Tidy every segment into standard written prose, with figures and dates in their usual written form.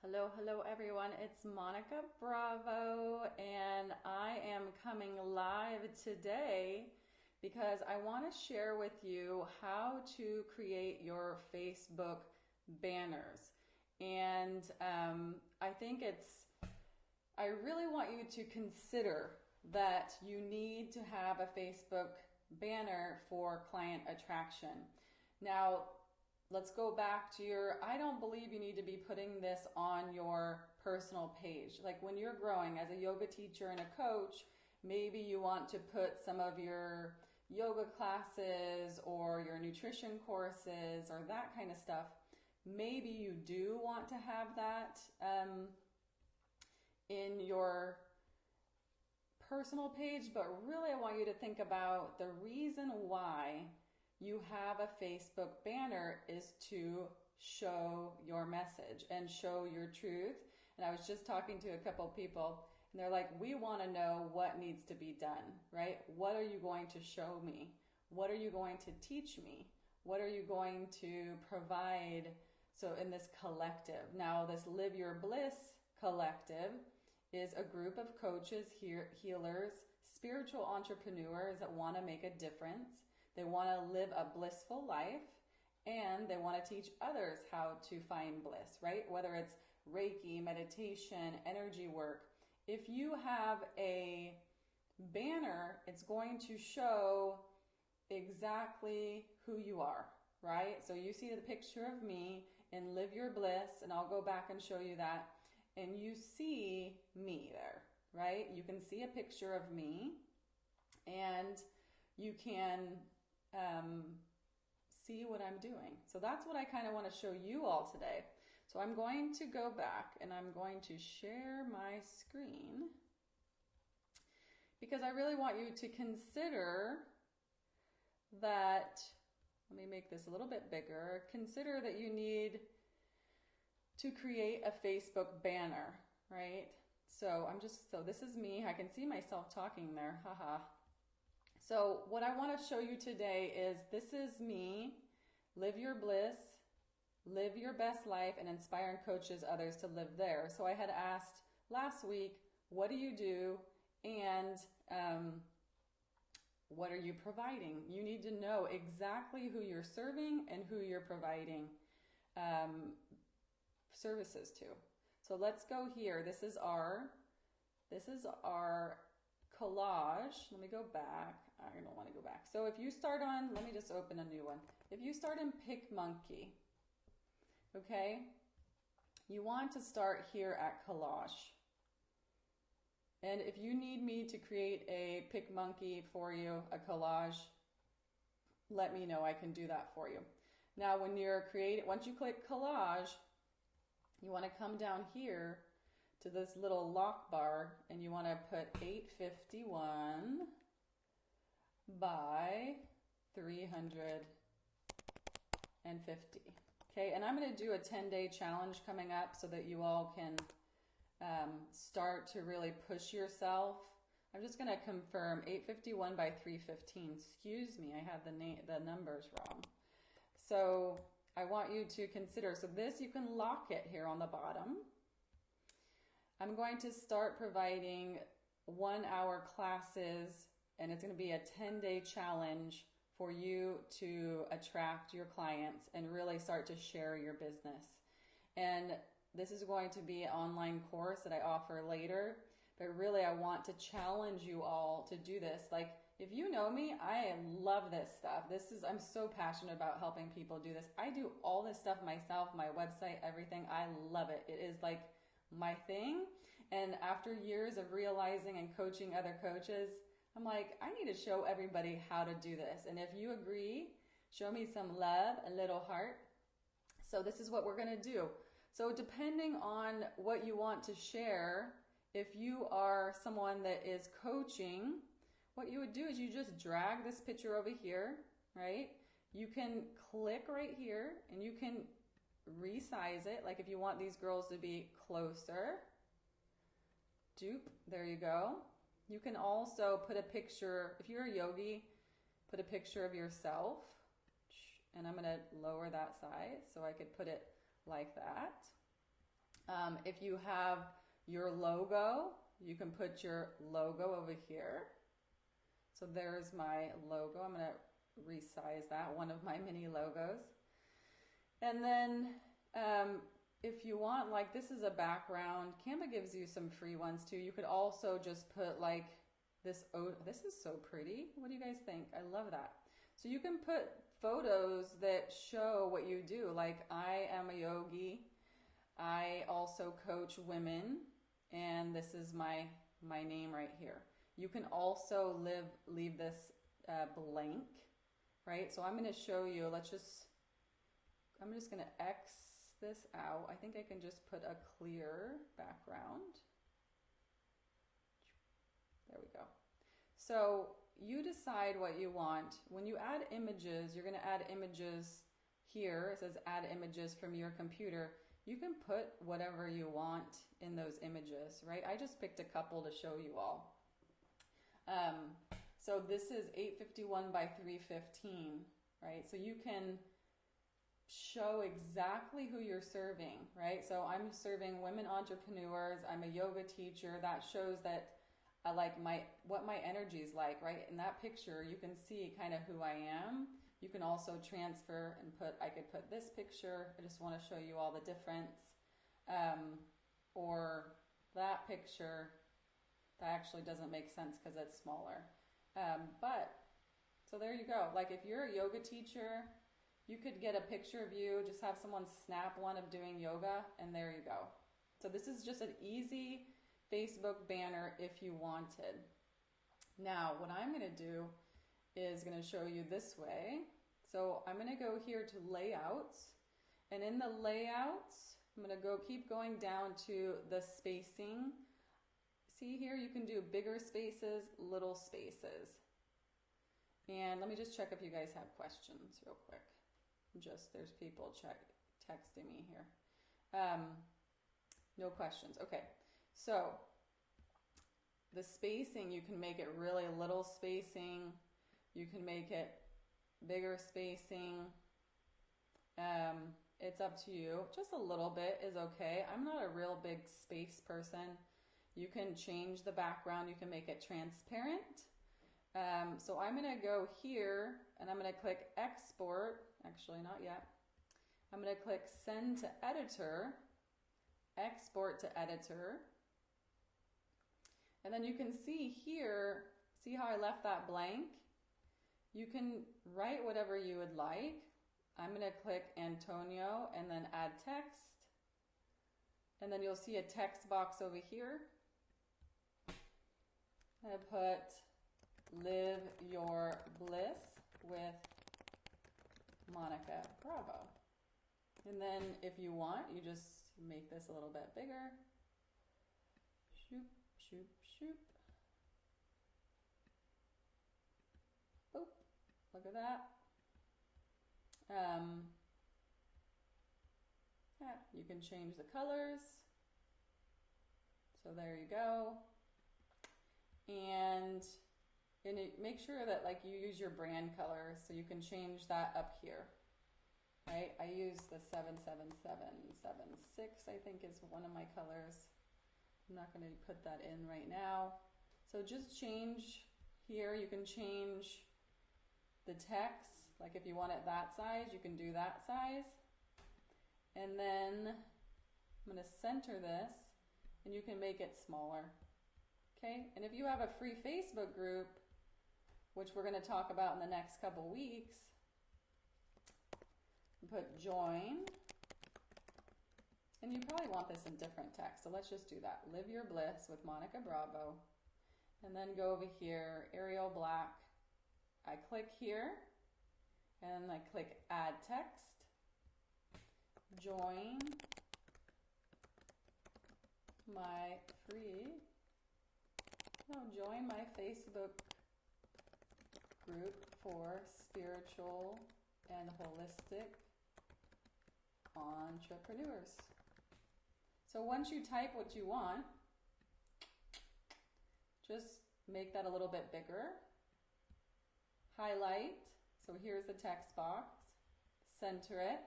Hello everyone. It's Monica Bravo, and I am coming live today because I want to share with you how to create your Facebook banners. And I really want you to consider that you need to have a Facebook banner for client attraction. Now, let's go back to I don't believe you need to be putting this on your personal page. Like when you're growing as a yoga teacher and a coach, maybe you want to put some of your yoga classes or your nutrition courses or that kind of stuff. Maybe you do want to have that in your personal page, but really I want you to think about the reason why you have a Facebook banner is to show your message and show your truth. And I was just talking to a couple people and they're like, we want to know what needs to be done, right? What are you going to show me? What are you going to teach me? What are you going to provide? So in this collective, now this Live Your Bliss collective is a group of coaches, healers, spiritual entrepreneurs that want to make a difference. They want to live a blissful life, and they want to teach others how to find bliss, right? Whether it's Reiki, meditation, energy work. If you have a banner, it's going to show exactly who you are, right? So you see the picture of me in Live Your Bliss, and I'll go back and show you that. And you see me there, right? You can see a picture of me, and you can see what I'm doing. So that's what I kind of want to show you all today. So I'm going to go back and I'm going to share my screen because I really want you to consider that, let me make this a little bit bigger, consider that you need to create a Facebook banner, right? So this is me. I can see myself talking there, haha. So what I want to show you today is this is me, live your bliss, live your best life, and inspire and coaches others to live there. So I had asked last week, what do you do and what are you providing? You need to know exactly who you're serving and who you're providing services to. So let's go here. This is our collage. Let me go back. I don't want to go back. So if you start on, let me just open a new one. If you start in Picmonkey, okay, you want to start here at collage. And if you need me to create a Picmonkey for you, a collage, let me know. I can do that for you. Now, when you're once you click collage, you want to come down here to this little lock bar and you want to put 851 by 350. Okay, and I'm going to do a 10-day challenge coming up so that you all can start to really push yourself. I'm just going to confirm 851 by 315. Excuse me, I had the numbers wrong. So I want you to consider, so this you can lock it here on the bottom. I'm going to start providing 1-hour classes, and it's going to be a 10-day challenge for you to attract your clients and really start to share your business. And this is going to be an online course that I offer later, but really I want to challenge you all to do this. Like, if you know me, I love this stuff. I'm so passionate about helping people do this. I do all this stuff myself, my website, everything. I love it. It is like my thing. And after years of realizing and coaching other coaches, I'm like, I need to show everybody how to do this. And if you agree, show me some love, a little heart. So this is what we're going to do. So depending on what you want to share, if you are someone that is coaching, what you would do is you just drag this picture over here, right? You can click right here and you can resize it. Like if you want these girls to be closer, dupe, there you go. You can also put a picture, if you're a yogi, put a picture of yourself. And I'm going to lower that size so I could put it like that. If you have your logo, you can put your logo over here. So there's my logo. I'm going to resize that, one of my mini logos. And then if you want, like, this is a background. Canva gives you some free ones too. You could also just put like this. Oh, this is so pretty. What do you guys think? I love that. So you can put photos that show what you do. Like, I am a yogi. I also coach women, and this is my name right here. You can also leave this blank, right? So I'm going to show you. I'm just going to X this out. I think I can just put a clear background. There we go. So you decide what you want. When you add images, you're going to add images here. It says add images from your computer. You can put whatever you want in those images, right? I just picked a couple to show you all. So this is 851 by 315, right? So you can show exactly who you're serving, right? So I'm serving women entrepreneurs. I'm a yoga teacher. That shows that I like what my energy is like, right? In that picture, you can see kind of who I am. You can also transfer and I could put this picture. I just want to show you all the difference. Or that picture, that actually doesn't make sense because it's smaller. So there you go. Like, if you're a yoga teacher, you could get a picture of you, just have someone snap one of doing yoga, and there you go. So this is just an easy Facebook banner if you wanted. Now, what I'm going to do is going to show you this way. So I'm going to go here to layouts, and in the layouts, I'm going to keep going down to the spacing. See here, you can do bigger spaces, little spaces. And let me just check if you guys have questions real quick. There's people texting me here. No questions. Okay. So the spacing, you can make it really little spacing. You can make it bigger spacing. It's up to you. Just a little bit is okay. I'm not a real big space person. You can change the background. You can make it transparent. So I'm going to go here and I'm going to click export. Actually, not yet. I'm going to click send to editor, export to editor. And then you can see here, see how I left that blank? You can write whatever you would like. I'm going to click Antonio and then add text. And then you'll see a text box over here. I put live your bliss with Monica Bravo. And then if you want, you just make this a little bit bigger. Shoop, shoop, shoop. Boop. Look at that. Yeah, you can change the colors. So there you go. And make sure that like you use your brand color, so you can change that up here. Right? I use the 77776, I think is one of my colors. I'm not going to put that in right now. So just change here. You can change the text. Like if you want it that size, you can do that size. And then I'm going to center this and you can make it smaller. Okay? And if you have a free Facebook group, which we're going to talk about in the next couple weeks, put join, and you probably want this in different text, so let's just do that. Live your bliss with Monica Bravo, and then go over here, Arial Black. I click here, and I click add text, join my join my Facebook group for spiritual and holistic entrepreneurs. So once you type what you want, just make that a little bit bigger. Highlight. So here's the text box. Center it.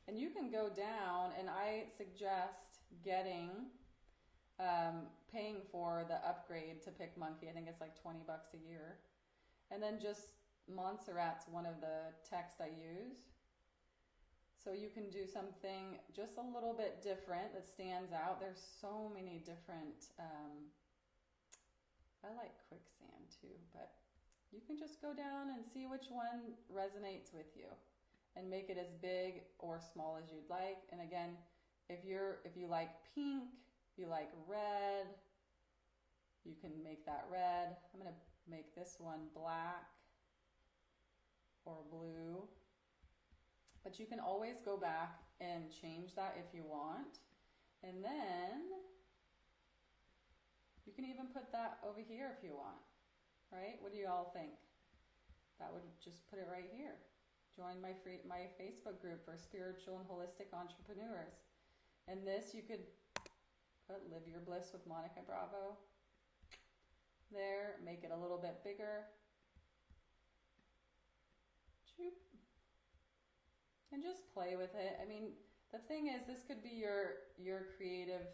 And you can go down, and I suggest getting, paying for the upgrade to Picmonkey. I think it's like 20 bucks a year. And then just Montserrat's one of the texts I use. So you can do something just a little bit different that stands out. There's so many different, I like quicksand too, but you can just go down and see which one resonates with you and make it as big or small as you'd like. And again, if you like pink, if you like red, you can make that red. I'm going to make this one black or blue. But you can always go back and change that if you want. And then you can even put that over here if you want, right? What do you all think? That would just put it right here. Join my Facebook group for spiritual and holistic entrepreneurs. And this you could put Live Your Bliss with Monica Bravo there, make it a little bit bigger. And just play with it. I mean, the thing is, this could be your creative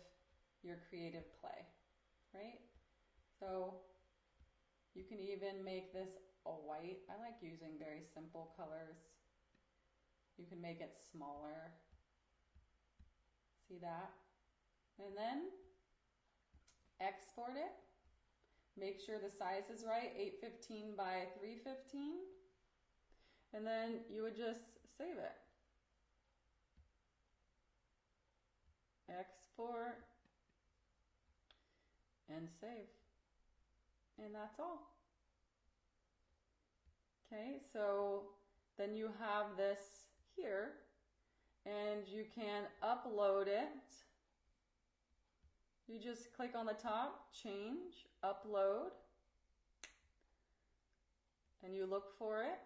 play, right? So you can even make this a white. I like using very simple colors. You can make it smaller. See that? And then export it. Make sure the size is right, 815 by 315. And then you would just save it. Export and save. And that's all. Okay, so then you have this here and you can upload it. You just click on the top, change, upload, and you look for it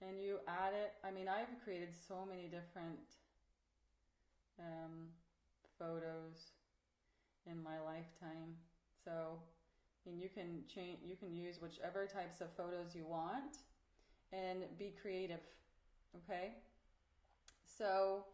and you add it. I mean, I've created so many different photos in my lifetime. So, I mean, you can change, you can use whichever types of photos you want and be creative. Okay? So,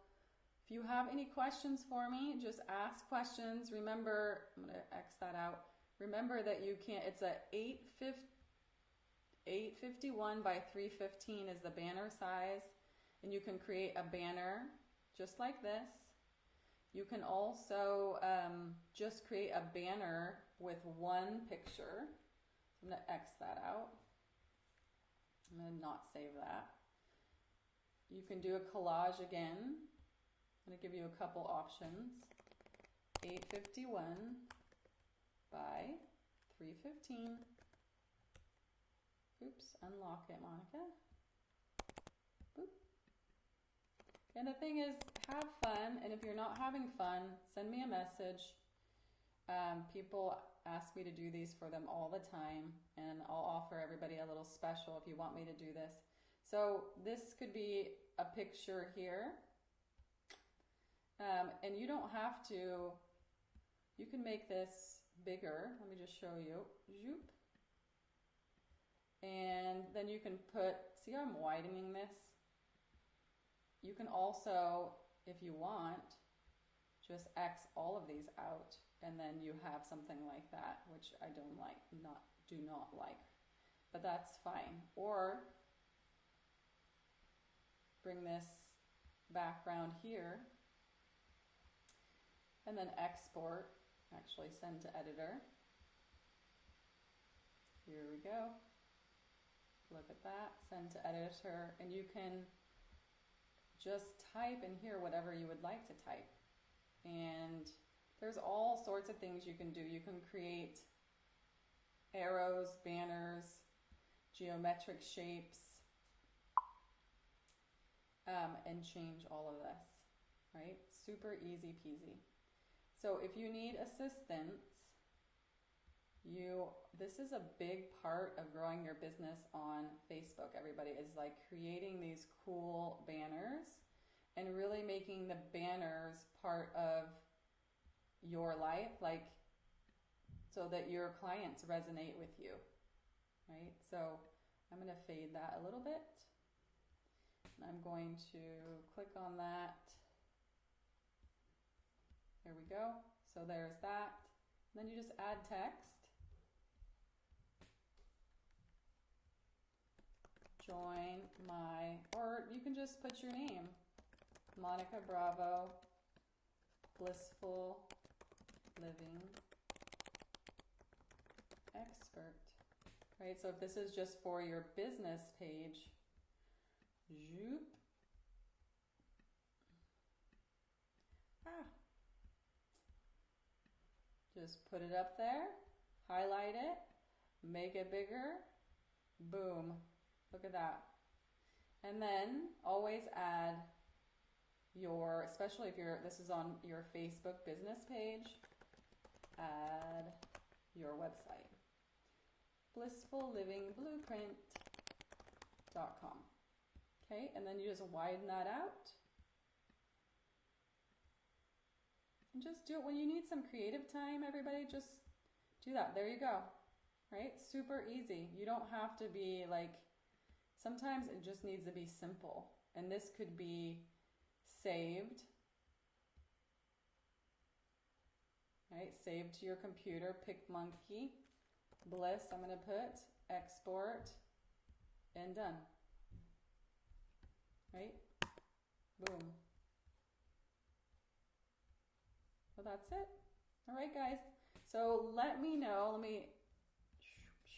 if you have any questions for me, just ask questions. Remember, I'm going to X that out. Remember that you can't, it's a 851 by 315 is the banner size. And you can create a banner just like this. You can also just create a banner with one picture. I'm going to X that out. I'm going to not save that. You can do a collage again. I'm going to give you a couple options. 851 by 315. Oops, unlock it, Monica. Boop. And the thing is, have fun. And if you're not having fun, send me a message. People ask me to do these for them all the time. And I'll offer everybody a little special if you want me to do this. So this could be a picture here. And you don't have to, you can make this bigger. Let me just show you. Zoop. And then you can put, see how I'm widening this? You can also, if you want, just X all of these out and then you have something like that, which I don't like, do not like, but that's fine. Or bring this background here and then export, actually send to editor. Here we go. Look at that, send to editor, and you can just type in here whatever you would like to type. And there's all sorts of things you can do. You can create arrows, banners, geometric shapes, and change all of this, right? Super easy peasy. So if you need assistance, this is a big part of growing your business on Facebook, everybody, is like creating these cool banners and really making the banners part of your life, like so that your clients resonate with you, right? So I'm going to fade that a little bit. I'm going to click on that. There we go. So there's that. Then you just add text. Join my, or you can just put your name. Monica Bravo, Blissful Living Expert. Right, so if this is just for your business page, zoop. Just put it up there, highlight it, make it bigger, boom. Look at that. And then always add your, especially if this is on your Facebook business page, add your website. blissfullivingblueprint.com. Okay, and then you just widen that out. And just do it when you need some creative time, everybody, just do that. There you go, right? Super easy. You don't have to be like, sometimes it just needs to be simple. And this could be saved, right? Saved to your computer, Picmonkey, Bliss, I'm gonna put, export, and done, right? Boom. So that's it. All right, guys. So let me know, let me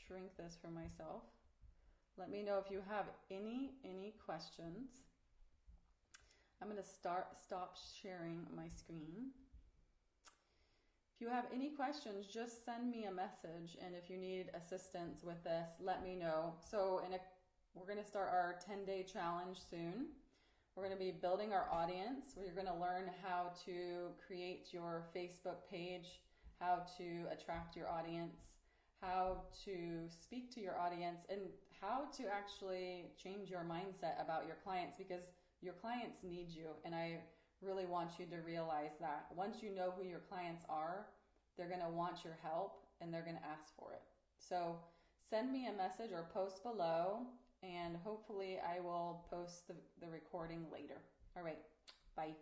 shrink this for myself. Let me know if you have any questions. I'm going to stop sharing my screen. If you have any questions, just send me a message, and if you need assistance with this, let me know. So we're going to start our 10-day challenge soon. We're going to be building our audience. We're going to learn how to create your Facebook page, how to attract your audience, how to speak to your audience, and how to actually change your mindset about your clients, because your clients need you, and I really want you to realize that. Once you know who your clients are, they're going to want your help, and they're going to ask for it. So send me a message or post below, and hopefully I will post the recording later. All right, bye.